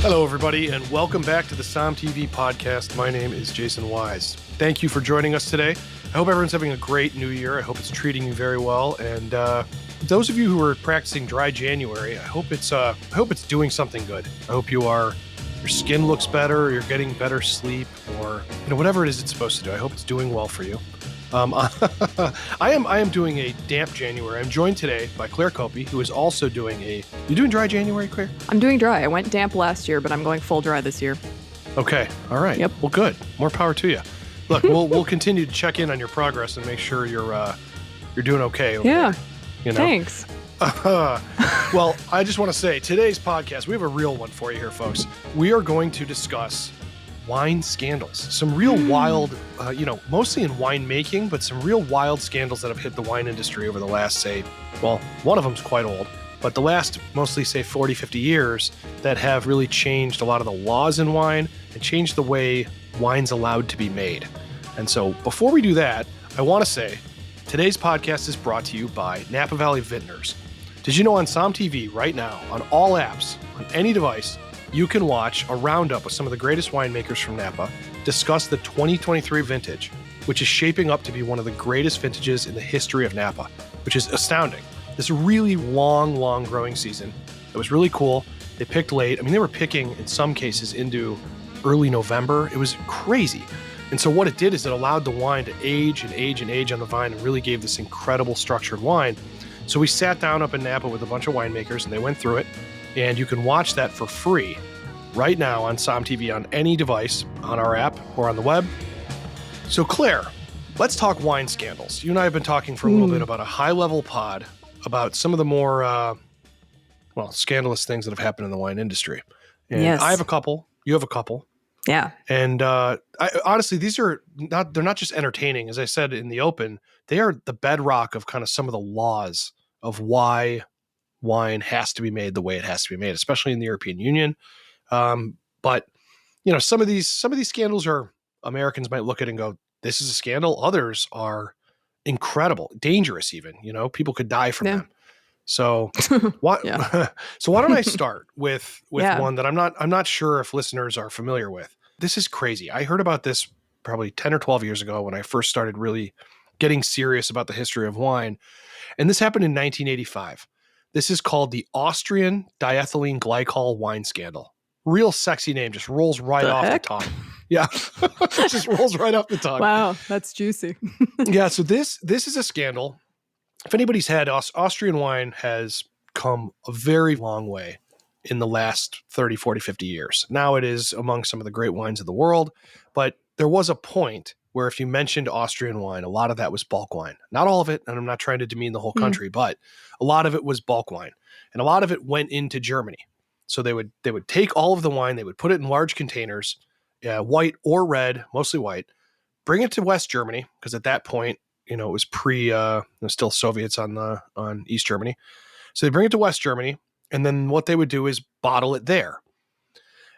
Hello, everybody, and welcome back to the Somm TV podcast. My name is Jason Wise. Thank you for joining us today. I hope everyone's having a great new year. I hope it's treating you very well. And those of you who are practicing dry January, I hope it's doing something good. I hope your skin looks better, you're getting better sleep, or whatever it is it's supposed to do. I hope it's doing well for you. I am doing a damp January. I'm joined today by Claire Copey, who is also doing you doing dry January, Claire? I'm doing dry. I went damp last year, but I'm going full dry this year. Okay. All right. Yep. Well, good. More power to you. Look, we'll continue to check in on your progress and make sure you're doing okay. Yeah. There, Thanks. Well, I just want to say today's podcast, we have a real one for you here, folks. We are going to discuss wine scandals, some real wild, mostly in winemaking, but some real wild scandals that have hit the wine industry over the last, one of them's quite old, but the last mostly, 40, 50 years that have really changed a lot of the laws in wine and changed the way wine's allowed to be made. And so before we do that, I want to say today's podcast is brought to you by Napa Valley Vintners. Did you know on Somm TV right now, on all apps, on any device, you can watch a roundup with some of the greatest winemakers from Napa discuss the 2023 vintage, which is shaping up to be one of the greatest vintages in the history of Napa, which is astounding. This really long growing season. It was really cool. They picked late. I mean, they were picking, in some cases, into early November. It was crazy. And so what it did is it allowed the wine to age and age and age on the vine and really gave this incredible structured wine. So we sat down up in Napa with a bunch of winemakers and they went through it. And you can watch that for free right now on Somm TV on any device, on our app or on the web. So Claire, let's talk wine scandals. You and I have been talking for a little bit about a high-level pod about some of the more, scandalous things that have happened in the wine industry. And yes. I have a couple. You have a couple. Yeah. And honestly, they're not just entertaining. As I said in the open, they are the bedrock of kind of some of the laws of why wine has to be made the way it has to be made, especially in the European Union. But some of these scandals are, Americans might look at it and go, this is a scandal. Others are incredible, dangerous even, people could die from them. So what, so why don't I start with one that I'm not sure if listeners are familiar with. This is crazy. I heard about this probably 10 or 12 years ago when I first started really getting serious about the history of wine. And this happened in 1985. This is called the Austrian diethylene glycol wine scandal. Real sexy name, just rolls right off the tongue. Yeah, it just rolls right off the tongue. Wow, that's juicy. Yeah, so this is a scandal. If anybody's had Austrian wine has come a very long way in the last 30, 40, 50 years. Now it is among some of the great wines of the world, but there was a point where if you mentioned Austrian wine, a lot of that was bulk wine. Not all of it, and I'm not trying to demean the whole country, but a lot of it was bulk wine. And a lot of it went into Germany. So they would take all of the wine, they would put it in large containers, white or red, mostly white, bring it to West Germany, because at that point, it was still Soviets on East Germany. So they bring it to West Germany, and then what they would do is bottle it there.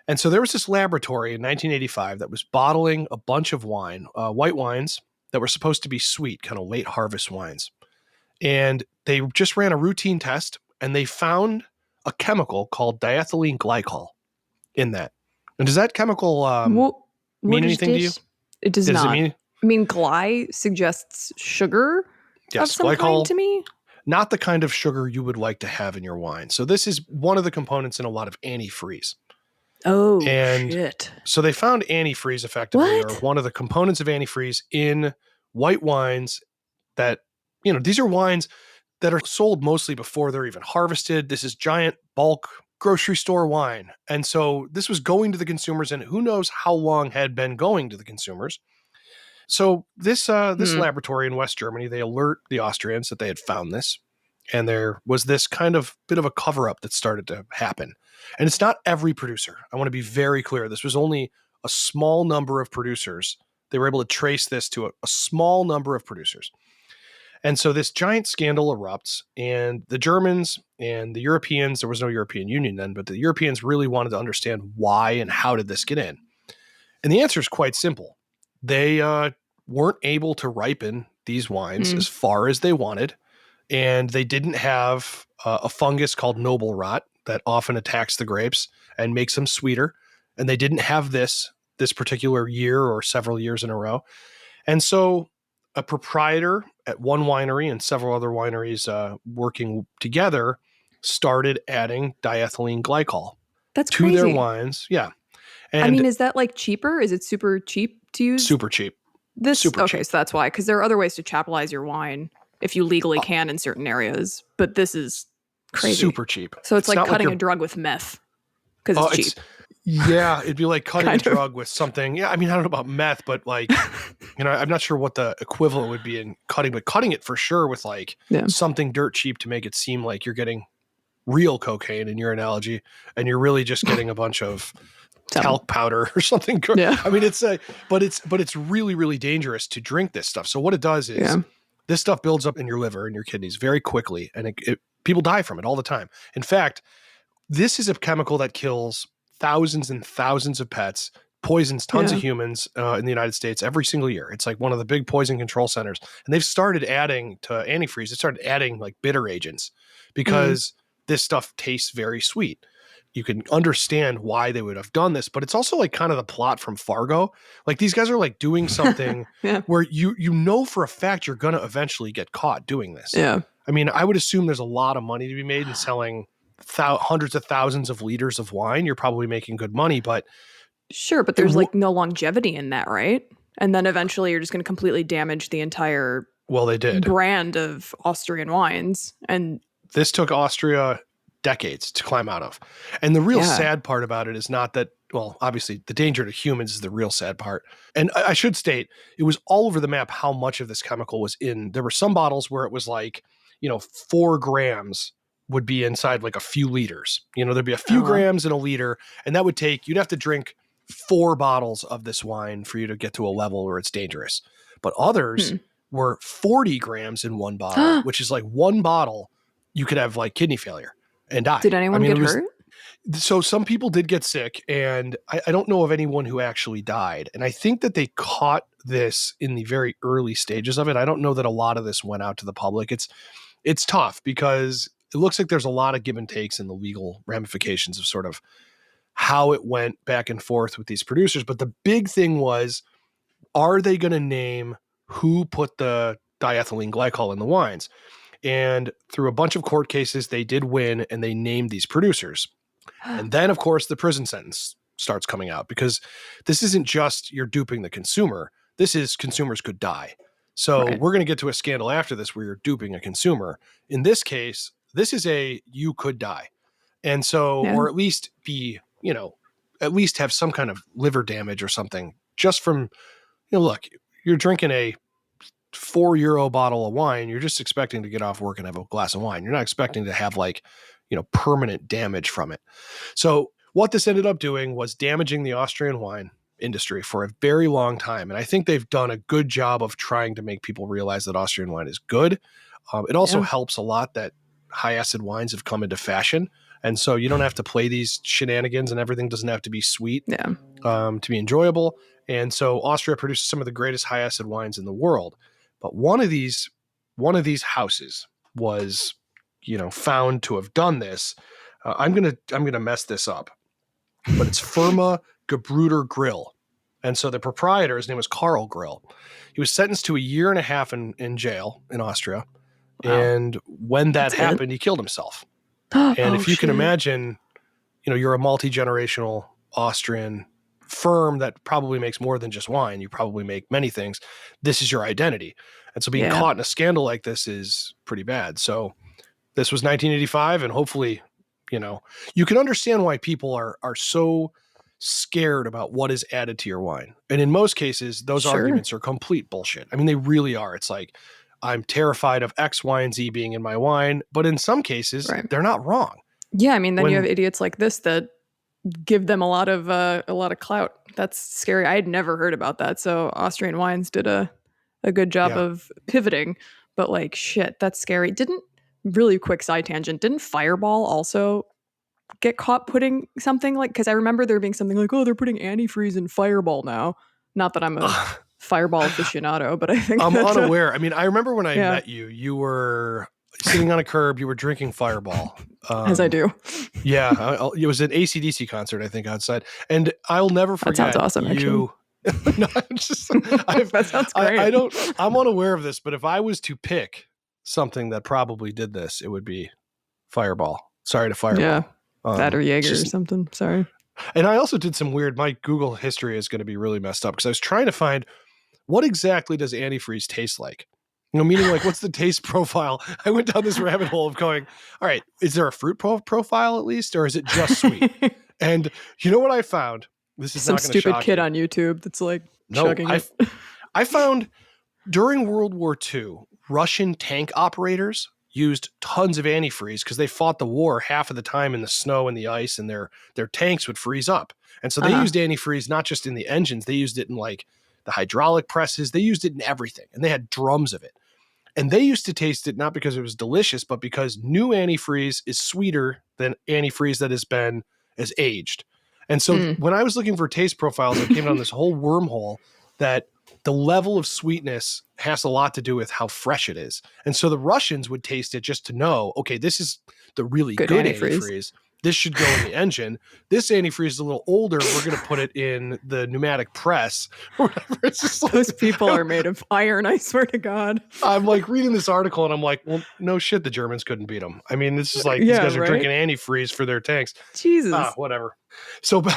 And so there was this laboratory in 1985 that was bottling a bunch of wine, white wines that were supposed to be sweet, kind of late harvest wines. And they just ran a routine test, and they found a chemical called diethylene glycol in that. And does that chemical mean anything to you? It does not. I mean, gly suggests sugar of some glycol, kind to me. Not the kind of sugar you would like to have in your wine. So this is one of the components in a lot of antifreeze. Oh, and shit. So they found antifreeze effectively, or one of the components of antifreeze in white wines that, these are wines that are sold mostly before they're even harvested. This is giant bulk grocery store wine. And so this was going to the consumers, and who knows how long had been going to the consumers. So this laboratory in West Germany, they alert the Austrians that they had found this. And there was this kind of bit of a cover-up that started to happen. And it's not every producer. I want to be very clear. This was only a small number of producers. They were able to trace this to a small number of producers. And so this giant scandal erupts, and the Germans and the Europeans, there was no European Union then, but the Europeans really wanted to understand why and how did this get in. And the answer is quite simple. They weren't able to ripen these wines as far as they wanted, and they didn't have a fungus called noble rot that often attacks the grapes and makes them sweeter. And they didn't have this particular year or several years in a row. And so a proprietor at one winery and several other wineries working together started adding diethylene glycol That's to crazy. their wines. Yeah. And I mean, is that like cheaper? Is it super cheap to use? super cheap. This super okay, cheap. so that's why. Because there are other ways to chapitalize your wine if you legally can in certain areas, but this is crazy. Super cheap. So it's like not cutting you're- a drug with meth because it's cheap. Yeah, it'd be like cutting a Kind of. drug with something. Yeah, I mean, I don't know about meth, but like, I'm not sure what the equivalent would be in cutting, but cutting it for sure with like Yeah. something dirt cheap to make it seem like you're getting real cocaine in your analogy, and you're really just getting a bunch of talc powder or something. Yeah. I mean, but it's really, really dangerous to drink this stuff. So what it does is this stuff builds up in your liver and your kidneys very quickly, and people die from it all the time. In fact, this is a chemical that kills thousands and thousands of pets, poisons tons of humans in the United States every single year. It's like one of the big poison control centers. And they've started adding to antifreeze, they started adding like bitter agents because this stuff tastes very sweet. You can understand why they would have done this, but it's also like kind of the plot from Fargo. Like these guys are like doing something where you know for a fact you're going to eventually get caught doing this. Yeah. I mean, I would assume there's a lot of money to be made in selling hundreds of thousands of liters of wine. You're probably making good money, but sure, but there's like no longevity in that, right? And then eventually you're just going to completely damage the entire they did brand of Austrian wines. And this took Austria decades to climb out of. And the real sad part about it is not that, well, obviously the danger to humans is the real sad part. And I should state, it was all over the map how much of this chemical was in. There were some bottles where it was like, 4 grams would be inside like a few liters. There'd be a few grams in a liter, and that would you'd have to drink 4 bottles of this wine for you to get to a level where it's dangerous. But others were 40 grams in one bottle, which is like one bottle, you could have like kidney failure and die. Did anyone get hurt? So some people did get sick, and I don't know of anyone who actually died. And I think that they caught this in the very early stages of it. I don't know that a lot of this went out to the public. It's tough because it looks like there's a lot of give and takes in the legal ramifications of sort of how it went back and forth with these producers. But the big thing was, are they going to name who put the diethylene glycol in the wines? And through a bunch of court cases, they did win, and they named these producers. And then, of course, the prison sentence starts coming out, because this isn't just you're duping the consumer. This is consumers could die. So we're going to get to a scandal after this where you're duping a consumer. In this case, this is you could die. And so, or at least be, at least have some kind of liver damage or something just from, look, you're drinking a €4 bottle of wine. You're just expecting to get off work and have a glass of wine. You're not expecting to have like, permanent damage from it. So what this ended up doing was damaging the Austrian wine industry for a very long time. And I think they've done a good job of trying to make people realize that Austrian wine is good. It also helps a lot that high acid wines have come into fashion. And so you don't have to play these shenanigans, and everything doesn't have to be sweet to be enjoyable. And so Austria produces some of the greatest high acid wines in the world. But one of these houses was, found to have done this. I'm gonna mess this up, but it's Firma Gebruder Grill. And so the proprietor, his name was Karl Grill. He was sentenced to 1.5 years in jail in Austria. Wow. And when that happened, he killed himself. And if you can imagine, you're a multi-generational Austrian firm that probably makes more than just wine. You probably make many things. This is your identity. And so being caught in a scandal like this is pretty bad. So this was 1985, and hopefully, you can understand why people are so scared about what is added to your wine. And in most cases, those arguments are complete bullshit. I mean, they really are. It's like, I'm terrified of X, Y, and Z being in my wine. But in some cases, they're not wrong. Yeah, I mean, then you have idiots like this that give them a lot of clout. That's scary. I had never heard about that. So Austrian Wines did a good job of pivoting. But like, shit, that's scary. Really quick side tangent, didn't Fireball also get caught putting something like, because I remember there being something like, oh, they're putting antifreeze in Fireball now. Not that I'm a Fireball aficionado, but I think I'm unaware. I mean, I remember when I met you, you were sitting on a curb, you were drinking Fireball. As I do. Yeah, it was an AC/DC concert, I think, outside, and I'll never forget. That sounds awesome. You. No, I'm just. That sounds great. I don't. I'm unaware of this, but if I was to pick something that probably did this, it would be Fireball. Sorry to Fireball. Yeah, that or Jaeger or something. Sorry. And I also did some weird. My Google history is going to be really messed up because I was trying to find what exactly does antifreeze taste like. Meaning like what's the taste profile? I went down this rabbit hole of going, all right, is there a fruit profile at least, or is it just sweet? And you know what I found? This is some not gonna stupid shock kid you. on YouTube that's like chugging it. I found during World War II, Russian tank operators used tons of antifreeze because they fought the war half of the time in the snow and the ice, and their tanks would freeze up. And so they used antifreeze not just in the engines, they used it in like the hydraulic presses, they used it in everything, and they had drums of it. And they used to taste it not because it was delicious, but because new antifreeze is sweeter than antifreeze that has aged. And so when I was looking for taste profiles, I came down this whole wormhole that the level of sweetness has a lot to do with how fresh it is. And so the Russians would taste it just to know, okay, this is the really good antifreeze. This should go in the engine. This antifreeze is a little older. We're going to put it in the pneumatic press or whatever. It's just like, those people are made of iron, I swear to God. I'm like reading this article and I'm like, well, no shit, the Germans couldn't beat them. I mean, this is like these guys are drinking antifreeze for their tanks. Jesus. Whatever. So back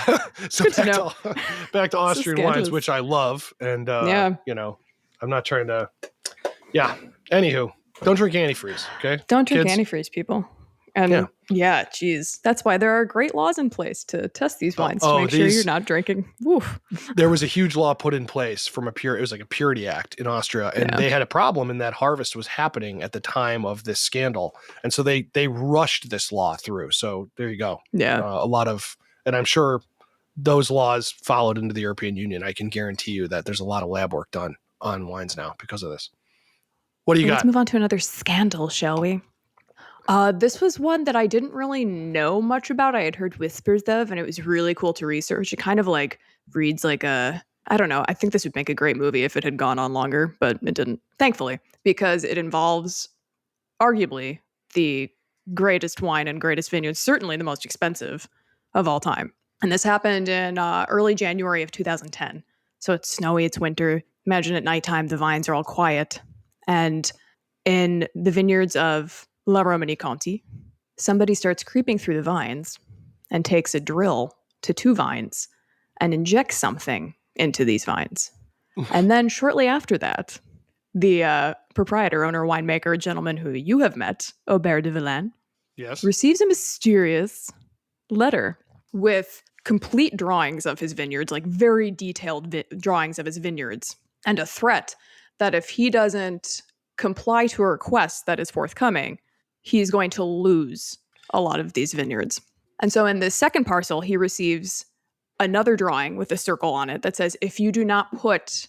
to Austrian wines, which I love. And, I'm not trying to, anywho, don't drink antifreeze, okay? Don't drink antifreeze, people. And geez. That's why there are great laws in place to test these wines to make sure you're not drinking. Woof. There was a huge law put in place from it was like a Purity Act in Austria. And they had a problem in that harvest was happening at the time of this scandal. And so they rushed this law through. So there you go. Yeah. And I'm sure those laws followed into the European Union. I can guarantee you that there's a lot of lab work done on wines now because of this. What do you got? Let's move on to another scandal, shall we? This was one that I didn't really know much about. I had heard whispers of, and it was really cool to research. It kind of like reads like I don't know. I think this would make a great movie if it had gone on longer, but it didn't, thankfully, because it involves arguably the greatest wine and greatest vineyards, certainly the most expensive of all time. And this happened in early January of 2010. So it's snowy, it's winter. Imagine at nighttime, the vines are all quiet. And in the vineyards of La Romanée-Conti, somebody starts creeping through the vines and takes a drill to two vines and injects something into these vines. And then shortly after that, the proprietor, owner, winemaker, gentleman who you have met, Aubert de Villaine, receives a mysterious letter with complete drawings of his vineyards, like very detailed drawings of his vineyards, and a threat that if he doesn't comply to a request that is forthcoming, he's going to lose a lot of these vineyards. And so in the second parcel, he receives another drawing with a circle on it that says, if you do not put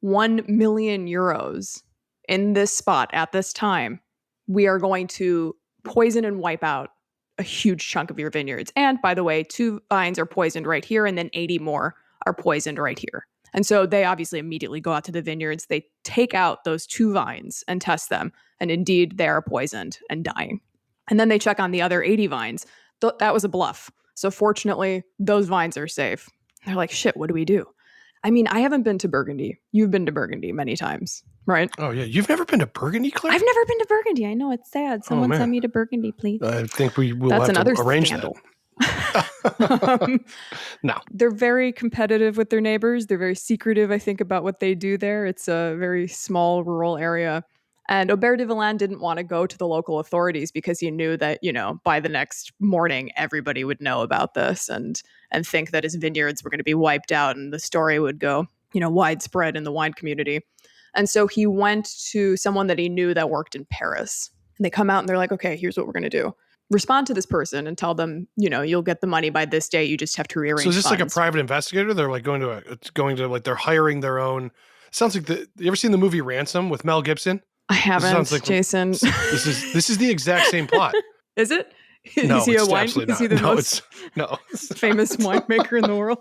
1 million euros in this spot at this time, we are going to poison and wipe out a huge chunk of your vineyards. And by the way, 2 vines are poisoned right here, and then 80 more are poisoned right here. And so they obviously immediately go out to the vineyards. They take out those 2 vines and test them. And indeed, they are poisoned and dying. And then they check on the other 80 vines. That was a bluff. So fortunately, those vines are safe. They're like, shit, what do we do? I mean, I haven't been to Burgundy. You've been to Burgundy many times, right? Oh, yeah. You've never been to Burgundy, Claire? I've never been to Burgundy. I know, it's sad. Someone send me to Burgundy, please. I think we will have to arrange scandal. that. No. They're very competitive with their neighbors. They're very secretive, I think, about what they do there. It's a very small rural area. And Aubert de Villaine didn't want to go to the local authorities because he knew that, by the next morning, everybody would know about this and think that his vineyards were going to be wiped out and the story would go, widespread in the wine community. And so he went to someone that he knew that worked in Paris. And they come out and they're like, okay, here's what we're going to do. Respond to this person and tell them, you'll get the money by this day. You just have to rearrange. So is this funds. like a private investigator? They're like going to like they're hiring their own. Sounds like you ever seen the movie Ransom with Mel Gibson? I haven't, like, Jason. This is the exact same plot. Is it? No, is he a wine? Absolutely is he the most famous winemaker in the world?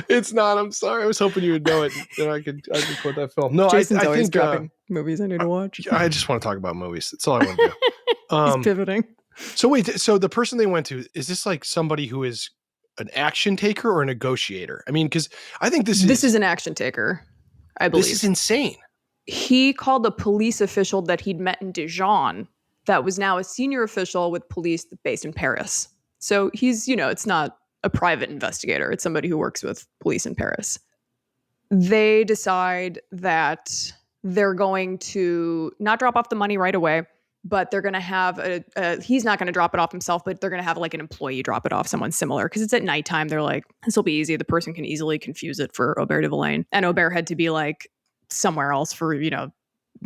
It's not. I'm sorry. I was hoping you would know it. Then I could quote that film. No, Jason's I always think dropping movies I need to watch. I just want to talk about movies. That's all I want to do. He's pivoting. So wait, so the person they went to, is this like somebody who is an action taker or a negotiator? I mean, because I think this is an action taker, I believe. This is insane. He called a police official that he'd met in Dijon that was now a senior official with police based in Paris. So he's, it's not a private investigator. It's somebody who works with police in Paris. They decide that they're going to not drop off the money right away, but they're going to have he's not going to drop it off himself, but they're going to have like an employee drop it off, someone similar, because it's at nighttime. They're like, this will be easy. The person can easily confuse it for Aubert de Villaine. And Aubert had to be like somewhere else for,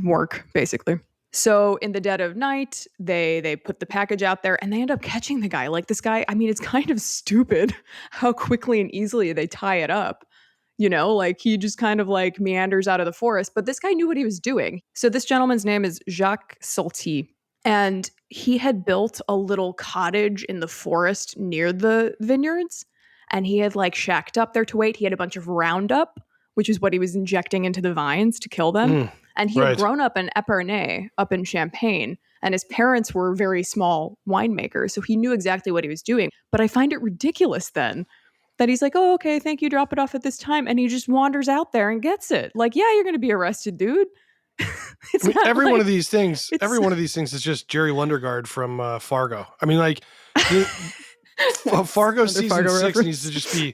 work, basically. So in the dead of night, they put the package out there and they end up catching the guy. Like this guy, I mean, it's kind of stupid how quickly and easily they tie it up. Like he just kind of like meanders out of the forest, but this guy knew what he was doing. So this gentleman's name is Jacques Salty, and he had built a little cottage in the forest near the vineyards, and he had like shacked up there to wait. He had a bunch of Roundup, which is what he was injecting into the vines to kill them. And he had grown up in Epernay, up in Champagne, and his parents were very small winemakers, so he knew exactly what he was doing. But I find it ridiculous then that he's like, oh, okay, thank you, drop it off at this time. And he just wanders out there and gets it. Like, yeah, you're going to be arrested, dude. Every one of these things is just Jerry Lundegaard from Fargo. I mean, like, Fargo season Fargo 6 reference. Needs to just be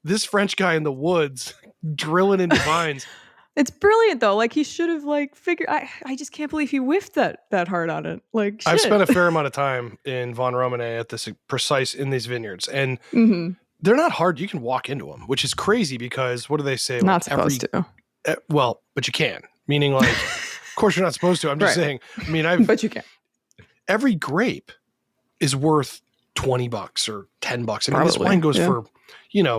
this French guy in the woods drilling into vines. It's brilliant though. Like he should have like figured. I just can't believe he whiffed that hard on it. Like shit. I've spent a fair amount of time in Von Romanet at this in these vineyards, and they're not hard. You can walk into them, which is crazy because what do they say? Not like supposed to. Well, but you can. Meaning, like, of course you're not supposed to. I'm just saying. I mean, but you can. Every grape is worth $20 or $10. I mean, this wine goes for,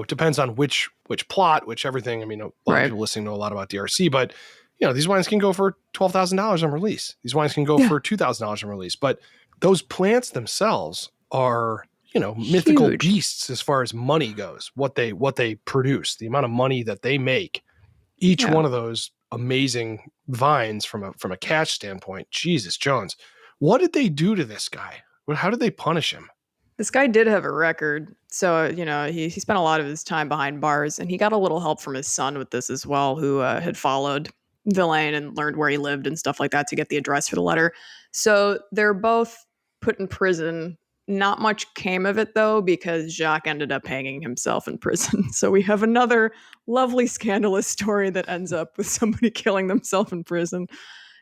depends on which plot, which everything. I mean, a lot of people listening know a lot about DRC, but these wines can go for $12,000 on release. These wines can go for $2,000 on release. But those plants themselves are, mythical huge beasts as far as money goes. What they produce, the amount of money that they make. Each one of those amazing vines from a catch standpoint. Jesus Jones, what did they do to this guy? How did they punish him? This guy did have a record. So, he spent a lot of his time behind bars, and he got a little help from his son with this as well, who had followed Villaine and learned where he lived and stuff like that to get the address for the letter. So they're both put in prison. Not much came of it, though, because Jacques ended up hanging himself in prison. So we have another lovely scandalous story that ends up with somebody killing themselves in prison.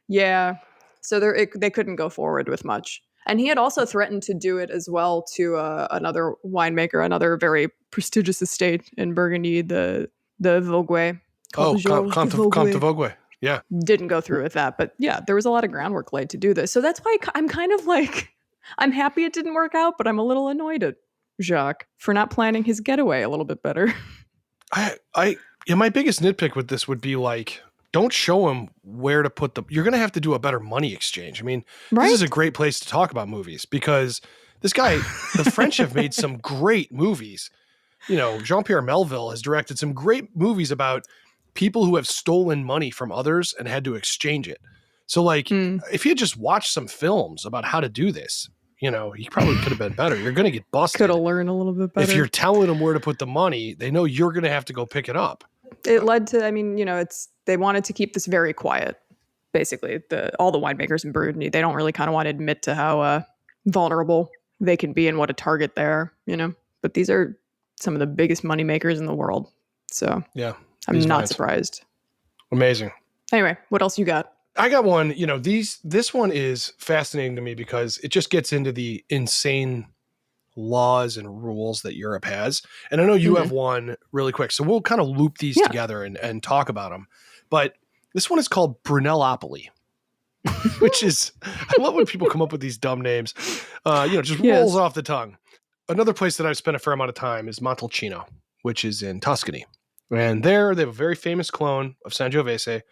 Yeah. So they couldn't go forward with much. And he had also threatened to do it as well to another winemaker, another very prestigious estate in Burgundy, the Vogüé. Comte de Vogüé. Yeah. Didn't go through with that. But yeah, there was a lot of groundwork laid to do this. So that's why I'm kind of like, I'm happy it didn't work out, but I'm a little annoyed at Jacques for not planning his getaway a little bit better. My biggest nitpick with this would be like, don't show him where to put you're going to have to do a better money exchange. I mean, This is a great place to talk about movies because this guy, the French have made some great movies. Jean-Pierre Melville has directed some great movies about people who have stolen money from others and had to exchange it. So like, if you had just watched some films about how to do this, he probably could have been better. You're going to get busted. Could have learned a little bit better. If you're telling them where to put the money, they know you're going to have to go pick it up. It led to, they wanted to keep this very quiet. Basically, all the winemakers in Burgundy, they don't really kind of want to admit to how vulnerable they can be and what a target they are, But these are some of the biggest money makers in the world. So yeah, I'm not surprised. Amazing. Anyway, what else you got? I got one. This one is fascinating to me because it just gets into the insane laws and rules that Europe has. And I know you have one really quick. So we'll kind of loop these together and talk about them. But this one is called Brunelopoly, which is, I love when people come up with these dumb names. Just rolls off the tongue. Another place that I've spent a fair amount of time is Montalcino, which is in Tuscany. And there they have a very famous clone of Sangiovese,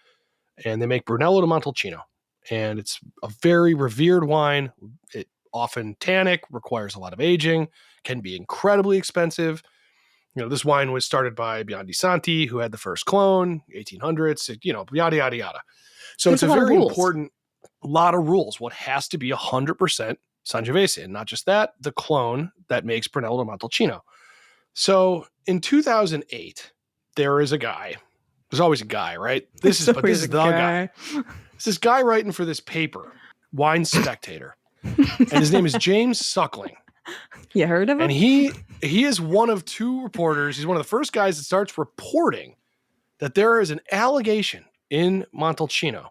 and they make Brunello di Montalcino. And it's a very revered wine. It often tannic, requires a lot of aging, can be incredibly expensive. This wine was started by Biondi Santi, who had the first clone, 1800s, yada, yada, yada. So it's a very important, lot of rules. What has to be 100% Sangiovese. And not just that, the clone that makes Brunello di Montalcino. So in 2008, there is a guy. There's always a guy, right? This is the guy. It's this guy writing for this paper, Wine Spectator. And his name is James Suckling. You heard of him? And he is one of two reporters. He's one of the first guys that starts reporting that there is an allegation in Montalcino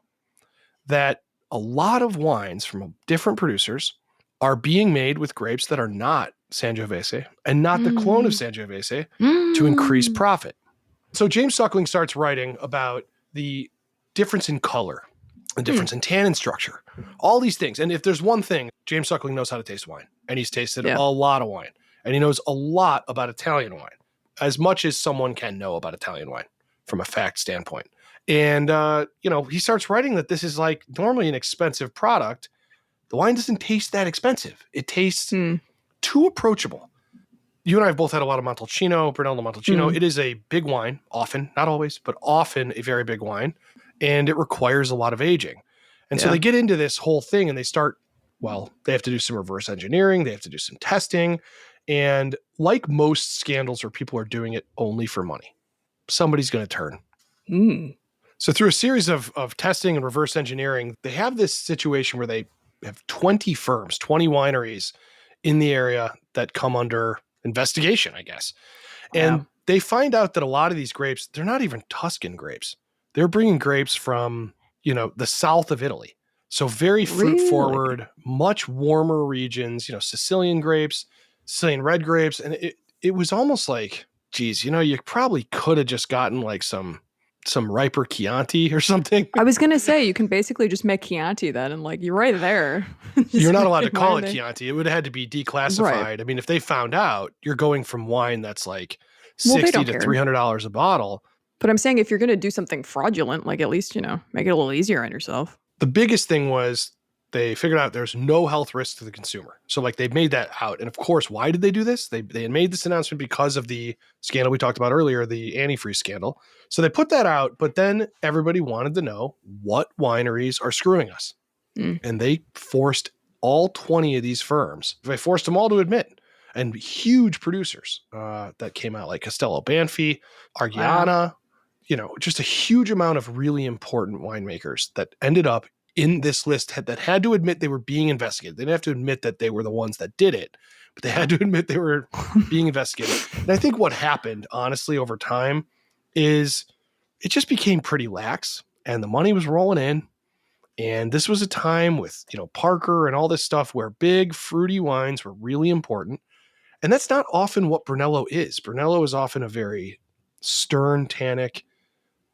that a lot of wines from different producers are being made with grapes that are not Sangiovese and not the clone of Sangiovese to increase profit. So James Suckling starts writing about the difference in color, the difference in tannin structure, all these things. And if there's one thing, James Suckling knows how to taste wine, and he's tasted a lot of wine, and he knows a lot about Italian wine, as much as someone can know about Italian wine from a fact standpoint. And, he starts writing that this is like normally an expensive product. The wine doesn't taste that expensive. It tastes too approachable. You and I have both had a lot of Montalcino, Brunello Montalcino. It is a big wine, often, not always, but often a very big wine. And it requires a lot of aging. And so they get into this whole thing and they start, they have to do some reverse engineering. They have to do some testing. And like most scandals where people are doing it only for money, somebody's going to turn. So through a series of testing and reverse engineering, they have this situation where they have 20 firms, 20 wineries in the area that come under investigation, I guess. And they find out that a lot of these grapes, they're not even Tuscan grapes. They're bringing grapes from, the south of Italy. So very fruit forward, much warmer regions, Sicilian grapes, Sicilian red grapes. And it was almost like, geez, you probably could have just gotten like some riper Chianti or something. I was going to say, you can basically just make Chianti then, and like, you're right there. You're not allowed to call it Chianti. It would have had to be declassified. Right. I mean, if they found out, you're going from wine that's like $60 to $300 a bottle. But I'm saying if you're going to do something fraudulent, like at least, make it a little easier on yourself. The biggest thing was they figured out there's no health risk to the consumer. So like they made that out. And of course, why did they do this? They had made this announcement because of the scandal we talked about earlier, the antifreeze scandal. So they put that out, but then everybody wanted to know what wineries are screwing us. And they forced all 20 of these firms. They forced them all to admit, and huge producers that came out like Castello Banfi, Argiana, just a huge amount of really important winemakers that ended up in this list that had to admit they were being investigated. They didn't have to admit that they were the ones that did it, but they had to admit they were being investigated. And I think what happened, honestly, over time is it just became pretty lax and the money was rolling in. And this was a time with, Parker and all this stuff where big fruity wines were really important. And that's not often what Brunello is. Brunello is often a very stern, tannic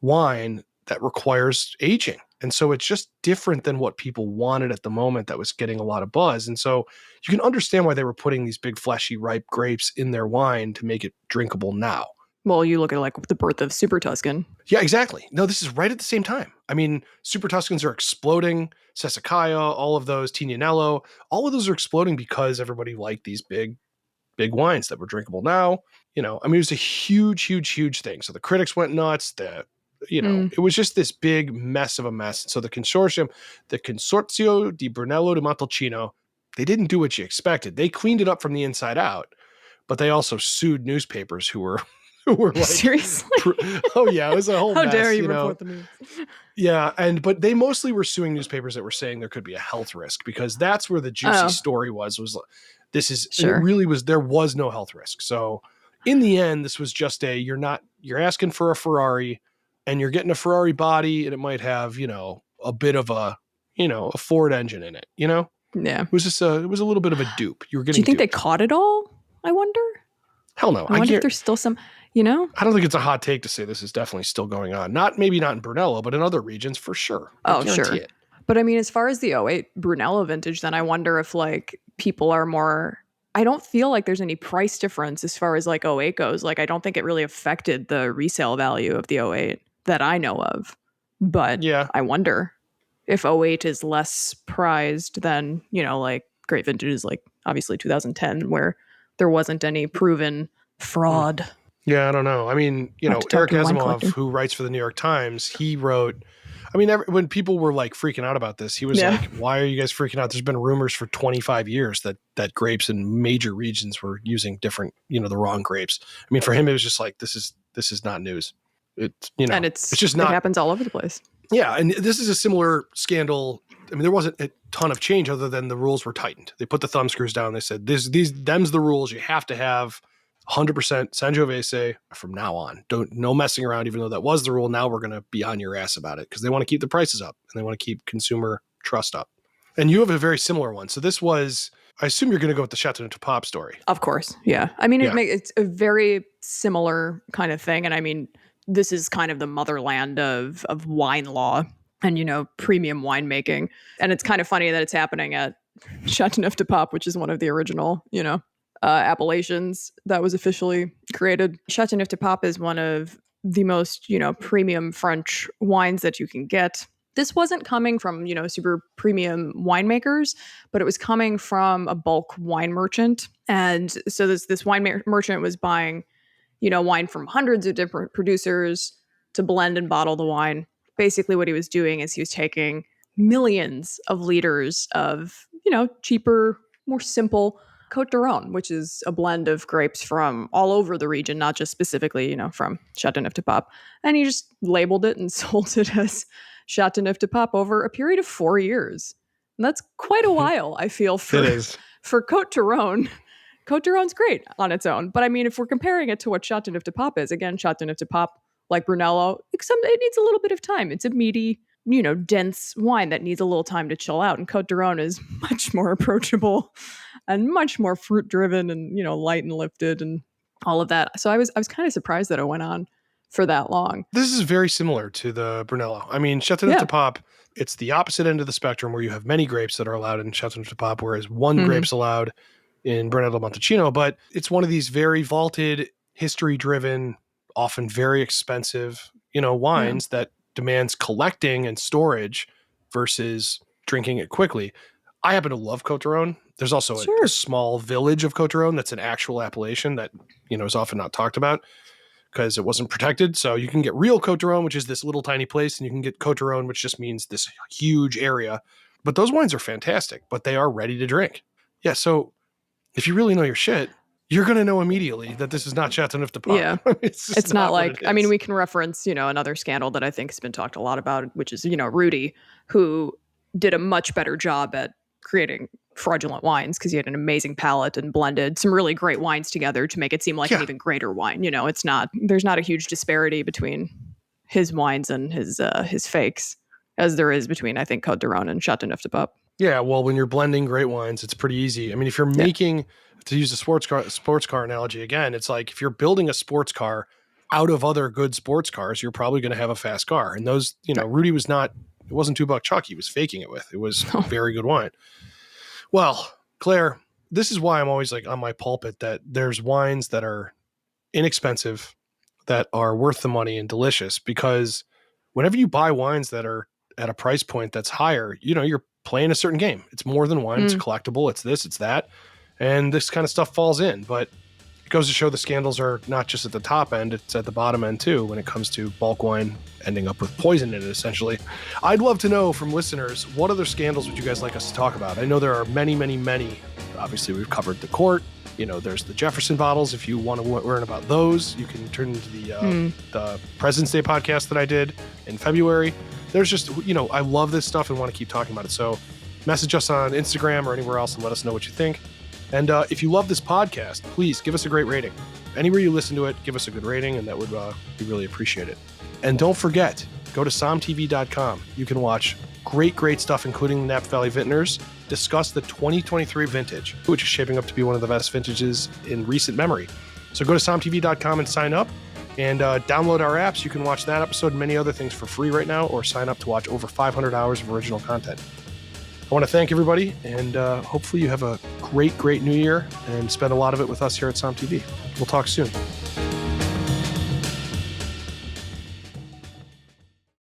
wine that requires aging. And so it's just different than what people wanted at the moment that was getting a lot of buzz. And so you can understand why they were putting these big, fleshy, ripe grapes in their wine to make it drinkable now. Well, you look at like the birth of Super Tuscan. Yeah, exactly. No, this is right at the same time. I mean, Super Tuscans are exploding. Sassicaia, all of those, Tignanello, all of those are exploding because everybody liked these big wines that were drinkable now. It was a huge, huge, huge thing. So the critics went nuts. It was just this big mess of a mess. So the Consorzio di Brunello di Montalcino, they didn't do what you expected. They cleaned it up from the inside out, but they also sued newspapers who were like, seriously? Oh yeah, it was a whole mess. How dare you report the news? Yeah, but they mostly were suing newspapers that were saying there could be a health risk, because that's where the juicy story was this is sure. It really was, there was no health risk. So in the end, this was just you're asking for a Ferrari and you're getting a Ferrari body and it might have, a bit of a Ford engine in it, Yeah. It was just it was a little bit of a dupe. You were getting Do you think duped. They caught it all? I wonder. Hell no. I wonder if there's still some, I don't think it's a hot take to say this is definitely still going on. Maybe not in Brunello, but in other regions for sure. Oh, sure. It. But I mean, as far as the 08 Brunello vintage, then I wonder if like people are more, I don't feel like there's any price difference as far as like 08 goes. Like, I don't think it really affected the resale value of the 08 that I know of. But yeah, I wonder if 08 is less prized than, like great vintages, like obviously 2010, where there wasn't any proven fraud. Yeah, I don't know. I mean, Eric Asimov, who writes for the New York Times, he wrote, I mean, when people were like freaking out about this, he was like, why are you guys freaking out? There's been rumors for 25 years that grapes in major regions were using different, the wrong grapes. I mean, for him, it was just like, this is not news. And it's just not. It happens all over the place. Yeah. And this is a similar scandal. I mean, there wasn't a ton of change other than the rules were tightened. They put the thumb screws down. They said, them's the rules. You have to have 100% Sangiovese from now on. No messing around, even though that was the rule. Now we're going to be on your ass about it because they want to keep the prices up and they want to keep consumer trust up. And you have a very similar one. So this was, I assume you're going to go with the Châteauneuf-du-Pape story. Of course. Yeah. I mean, it's a very similar kind of thing. And I mean, this is kind of the motherland of wine law and, premium winemaking. And it's kind of funny that it's happening at Châteauneuf-du-Pape, which is one of the original, appellations that was officially created. Châteauneuf-du-Pape is one of the most, premium French wines that you can get. This wasn't coming from, super premium winemakers, but it was coming from a bulk wine merchant. And so this wine merchant was buying, wine from hundreds of different producers to blend and bottle the wine. Basically what he was doing is he was taking millions of liters of, cheaper, more simple Côte d'Aron, which is a blend of grapes from all over the region, not just specifically, from Châteauneuf-du-Pape. And he just labeled it and sold it as Châteauneuf-du-Pape over a period of 4 years. And that's quite a while, I feel, for Côte d'Aron. Côte d'Aron's great on its own. But I mean, if we're comparing it to what Châteauneuf-du-Pape is, again, Châteauneuf-du-Pape, like Brunello, it needs a little bit of time. It's a meaty, dense wine that needs a little time to chill out. And Côte d'Aron is much more approachable and much more fruit driven and, light and lifted and all of that. So I was kind of surprised that it went on for that long. This is very similar to the Brunello. I mean, Châteauneuf-du-Pape, it's the opposite end of the spectrum where you have many grapes that are allowed in Châteauneuf-du-Pape, whereas one grape's allowed in Brunello Montalcino. But it's one of these very vaulted, history driven, often very expensive, wines that demands collecting and storage versus drinking it quickly. I happen to love Côte d'Aron. There's also a small village of Côte d'Aron that's an actual appellation that, is often not talked about because it wasn't protected. So you can get real Côte d'Aron, which is this little tiny place, and you can get Côte d'Aron, which just means this huge area. But those wines are fantastic, but they are ready to drink. Yeah, so if you really know your shit, you're going to know immediately that this is not Châteauneuf-du-Pape. Yeah. It's not like, I mean, we can reference, another scandal that I think has been talked a lot about, which is, Rudy, who did a much better job at creating fraudulent wines because he had an amazing palate and blended some really great wines together to make it seem like an even greater wine. There's not a huge disparity between his wines and his fakes as there is between, I think, Côte d'Aron and Châteauneuf-du-Pape. Yeah, well, when you're blending great wines, it's pretty easy. I mean, if you're making, to use a sports car analogy again, it's like if you're building a sports car out of other good sports cars, you're probably going to have a fast car. And those, Rudy was not, it wasn't $2 Chuck he was faking it with. It was very good wine. Well, Claire, this is why I'm always like on my pulpit that there's wines that are inexpensive, that are worth the money and delicious, because whenever you buy wines that are at a price point that's higher, you're playing a certain game. It's more than wine. It's collectible. It's this, it's that. And this kind of stuff falls in. But it goes to show the scandals are not just at the top end, it's at the bottom end too when it comes to bulk wine ending up with poison in it, essentially. I'd love to know from listeners, what other scandals would you guys like us to talk about? I know there are many, many, many. Obviously, we've covered the Court. There's the Jefferson bottles. If you want to learn about those, you can turn to the President's Day podcast that I did in February. There's just, I love this stuff and want to keep talking about it. So message us on Instagram or anywhere else and let us know what you think. And if you love this podcast, please give us a great rating. Anywhere you listen to it, give us a good rating, and that would be really appreciated. And don't forget, go to somtv.com. You can watch great stuff, including the Napa Valley Vintners, discuss the 2023 vintage, which is shaping up to be one of the best vintages in recent memory. So go to somtv.com and sign up and download our apps. You can watch that episode and many other things for free right now, or sign up to watch over 500 hours of original content. I want to thank everybody, and hopefully you have a great new year and spend a lot of it with us here at SOM TV. We'll talk soon.